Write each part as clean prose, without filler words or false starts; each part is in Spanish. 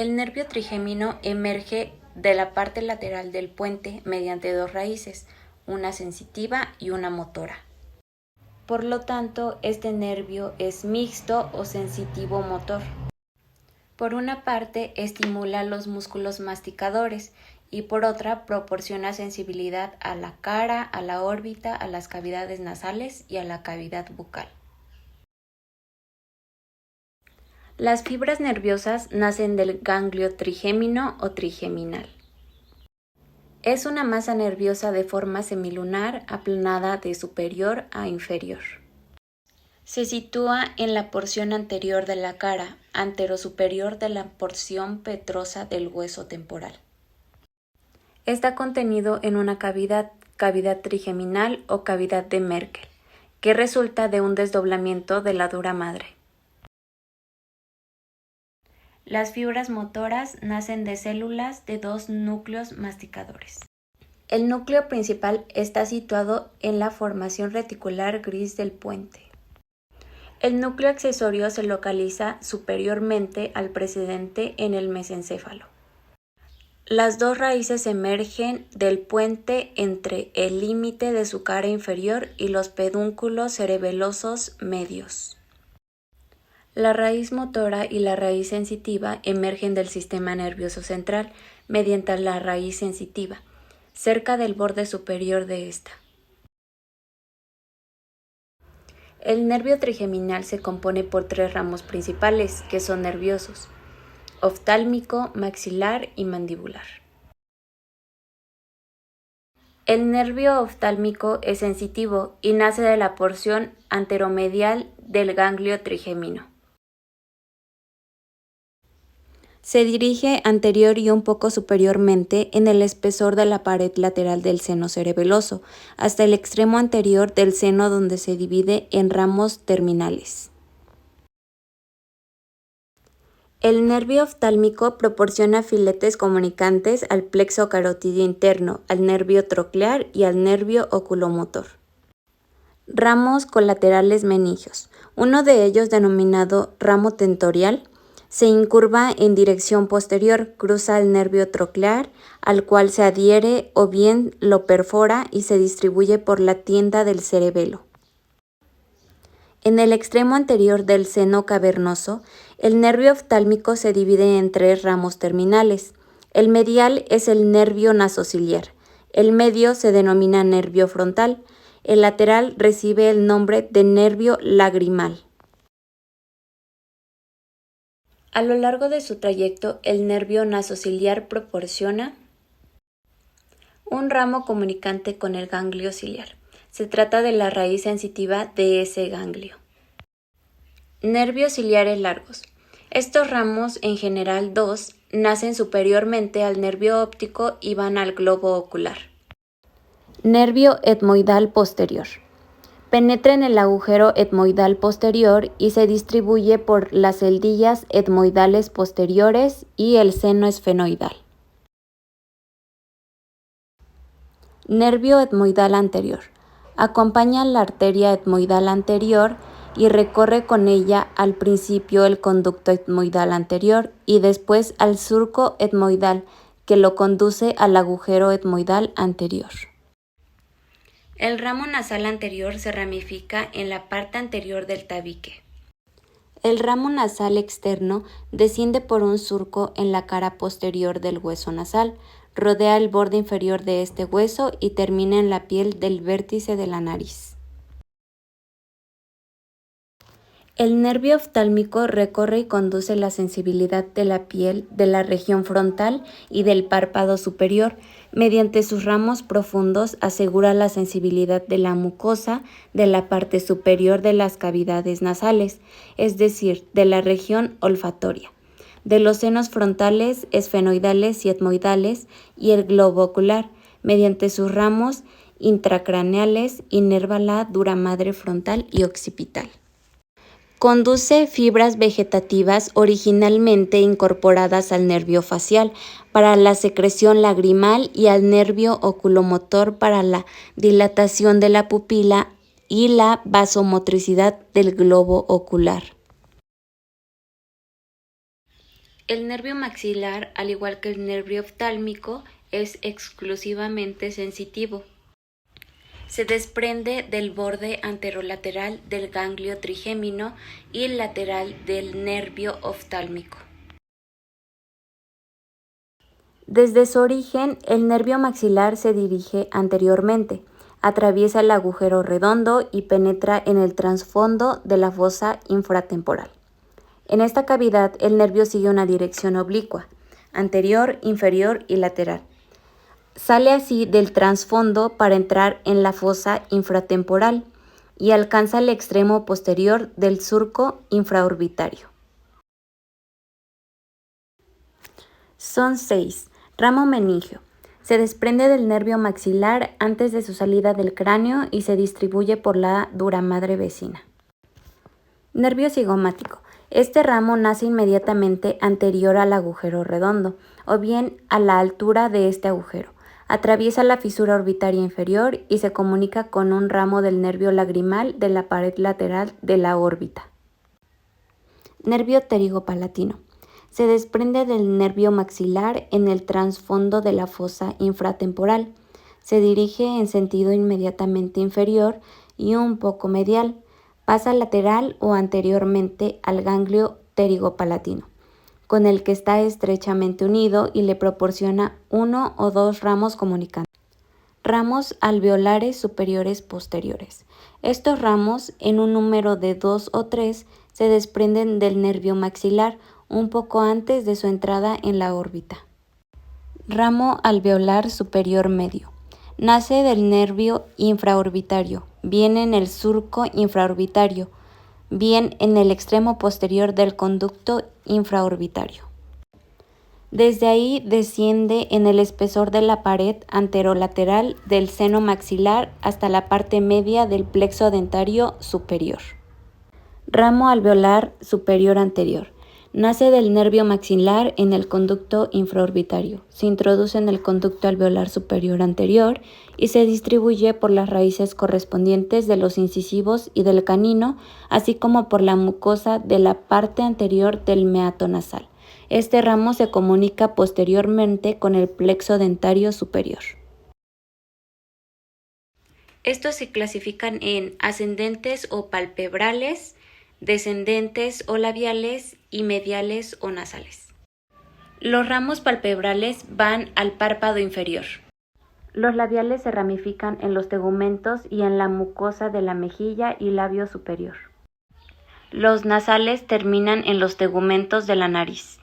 El nervio trigémino emerge de la parte lateral del puente mediante dos raíces, una sensitiva y una motora. Por lo tanto, este nervio es mixto o sensitivo-motor. Por una parte, estimula los músculos masticadores y por otra, proporciona sensibilidad a la cara, a la órbita, a las cavidades nasales y a la cavidad bucal. Las fibras nerviosas nacen del ganglio trigémino o trigeminal. Es una masa nerviosa de forma semilunar aplanada de superior a inferior. Se sitúa en la porción anterior de la cara, anterosuperior de la porción petrosa del hueso temporal. Está contenido en una cavidad trigeminal o cavidad de Merkel, que resulta de un desdoblamiento de la dura madre. Las fibras motoras nacen de células de dos núcleos masticadores. El núcleo principal está situado en la formación reticular gris del puente. El núcleo accesorio se localiza superiormente al precedente en el mesencéfalo. Las dos raíces emergen del puente entre el límite de su cara inferior y los pedúnculos cerebelosos medios. La raíz motora y la raíz sensitiva emergen del sistema nervioso central mediante la raíz sensitiva, cerca del borde superior de esta. El nervio trigeminal se compone por tres ramos principales, que son nerviosos: oftálmico, maxilar y mandibular. El nervio oftálmico es sensitivo y nace de la porción anteromedial del ganglio trigémino. Se dirige anterior y un poco superiormente en el espesor de la pared lateral del seno cerebeloso, hasta el extremo anterior del seno, donde se divide en ramos terminales. El nervio oftálmico proporciona filetes comunicantes al plexo carotidio interno, al nervio troclear y al nervio oculomotor. Ramos colaterales meningios. Uno de ellos, denominado ramo tentorial, se incurva en dirección posterior, cruza el nervio troclear, al cual se adhiere o bien lo perfora y se distribuye por la tienda del cerebelo. En el extremo anterior del seno cavernoso, el nervio oftálmico se divide en tres ramos terminales. El medial es el nervio nasociliar, el medio se denomina nervio frontal, el lateral recibe el nombre de nervio lagrimal. A lo largo de su trayecto, el nervio nasociliar proporciona un ramo comunicante con el ganglio ciliar. Se trata de la raíz sensitiva de ese ganglio. Nervios ciliares largos. Estos ramos, en general dos, nacen superiormente al nervio óptico y van al globo ocular. Nervio etmoidal posterior. Penetra en el agujero etmoidal posterior y se distribuye por las celdillas etmoidales posteriores y el seno esfenoidal. Nervio etmoidal anterior. Acompaña la arteria etmoidal anterior y recorre con ella al principio el conducto etmoidal anterior y después al surco etmoidal, que lo conduce al agujero etmoidal anterior. El ramo nasal anterior se ramifica en la parte anterior del tabique. El ramo nasal externo desciende por un surco en la cara posterior del hueso nasal, rodea el borde inferior de este hueso y termina en la piel del vértice de la nariz. El nervio oftálmico recorre y conduce la sensibilidad de la piel de la región frontal y del párpado superior. Mediante sus ramos profundos asegura la sensibilidad de la mucosa de la parte superior de las cavidades nasales, es decir, de la región olfatoria, de los senos frontales, esfenoidales y etmoidales y el globo ocular. Mediante sus ramos intracraneales inerva la dura madre frontal y occipital. Conduce fibras vegetativas originalmente incorporadas al nervio facial para la secreción lagrimal y al nervio oculomotor para la dilatación de la pupila y la vasomotricidad del globo ocular. El nervio maxilar, al igual que el nervio oftálmico, es exclusivamente sensitivo. Se desprende del borde anterolateral del ganglio trigémino y lateral del nervio oftálmico. Desde su origen, el nervio maxilar se dirige anteriormente, atraviesa el agujero redondo y penetra en el trasfondo de la fosa infratemporal. En esta cavidad, el nervio sigue una dirección oblicua, anterior, inferior y lateral. Sale así del trasfondo para entrar en la fosa infratemporal y alcanza el extremo posterior del surco infraorbitario. Son 6. Ramo meningio. Se desprende del nervio maxilar antes de su salida del cráneo y se distribuye por la dura madre vecina. Nervio cigomático. Este ramo nace inmediatamente anterior al agujero redondo, o bien a la altura de este agujero. Atraviesa la fisura orbitaria inferior y se comunica con un ramo del nervio lagrimal de la pared lateral de la órbita. Nervio pterigopalatino. Se desprende del nervio maxilar en el trasfondo de la fosa infratemporal. Se dirige en sentido inmediatamente inferior y un poco medial. Pasa lateral o anteriormente al ganglio pterigopalatino, con el que está estrechamente unido y le proporciona uno o dos ramos comunicantes. Ramos alveolares superiores posteriores. Estos ramos, en un número de 2 o 3, se desprenden del nervio maxilar un poco antes de su entrada en la órbita. Ramo alveolar superior medio. Nace del nervio infraorbitario, bien en el surco infraorbitario, bien en el extremo posterior del conducto infraorbitario. Desde ahí desciende en el espesor de la pared anterolateral del seno maxilar hasta la parte media del plexo dentario superior. Ramo alveolar superior anterior. Nace del nervio maxilar en el conducto infraorbitario, se introduce en el conducto alveolar superior anterior y se distribuye por las raíces correspondientes de los incisivos y del canino, así como por la mucosa de la parte anterior del meato nasal. Este ramo se comunica posteriormente con el plexo dentario superior. Estos se clasifican en ascendentes o palpebrales, descendentes o labiales y mediales o nasales. Los ramos palpebrales van al párpado inferior. Los labiales se ramifican en los tegumentos y en la mucosa de la mejilla y labio superior. Los nasales terminan en los tegumentos de la nariz.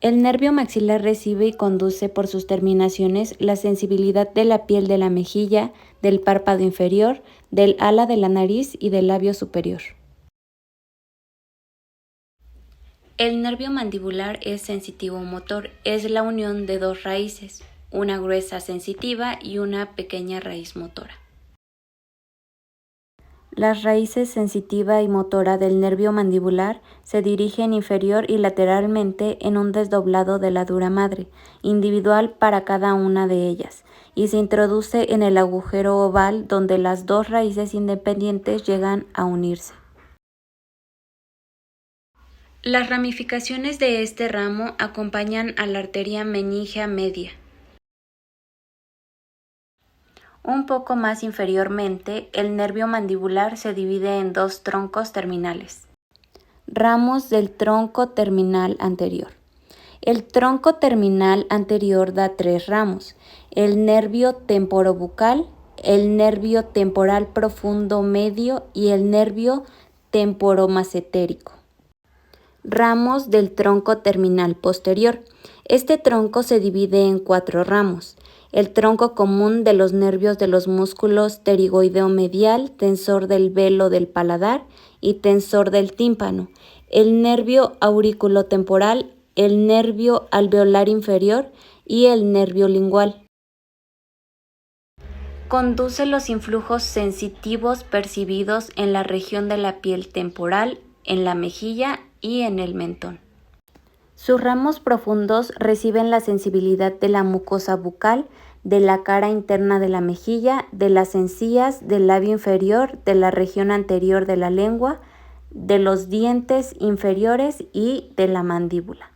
El nervio maxilar recibe y conduce por sus terminaciones la sensibilidad de la piel de la mejilla, del párpado inferior, del ala de la nariz y del labio superior. El nervio mandibular es sensitivo motor, es la unión de dos raíces, una gruesa sensitiva y una pequeña raíz motora. Las raíces sensitiva y motora del nervio mandibular se dirigen inferior y lateralmente en un desdoblado de la dura madre, individual para cada una de ellas, y se introduce en el agujero oval donde las dos raíces independientes llegan a unirse. Las ramificaciones de este ramo acompañan a la arteria meningea media. Un poco más inferiormente, el nervio mandibular se divide en dos troncos terminales. Ramos del tronco terminal anterior. El tronco terminal anterior da 3 ramos: el nervio temporobucal, el nervio temporal profundo medio y el nervio temporomasentérico. Ramos del tronco terminal posterior. Este tronco se divide en 4 ramos. El tronco común de los nervios de los músculos pterigoideo medial, tensor del velo del paladar y tensor del tímpano, el nervio auriculotemporal, el nervio alveolar inferior y el nervio lingual. Conduce los influjos sensitivos percibidos en la región de la piel temporal, en la mejilla y en el mentón. Sus ramos profundos reciben la sensibilidad de la mucosa bucal, de la cara interna de la mejilla, de las encías, del labio inferior, de la región anterior de la lengua, de los dientes inferiores y de la mandíbula.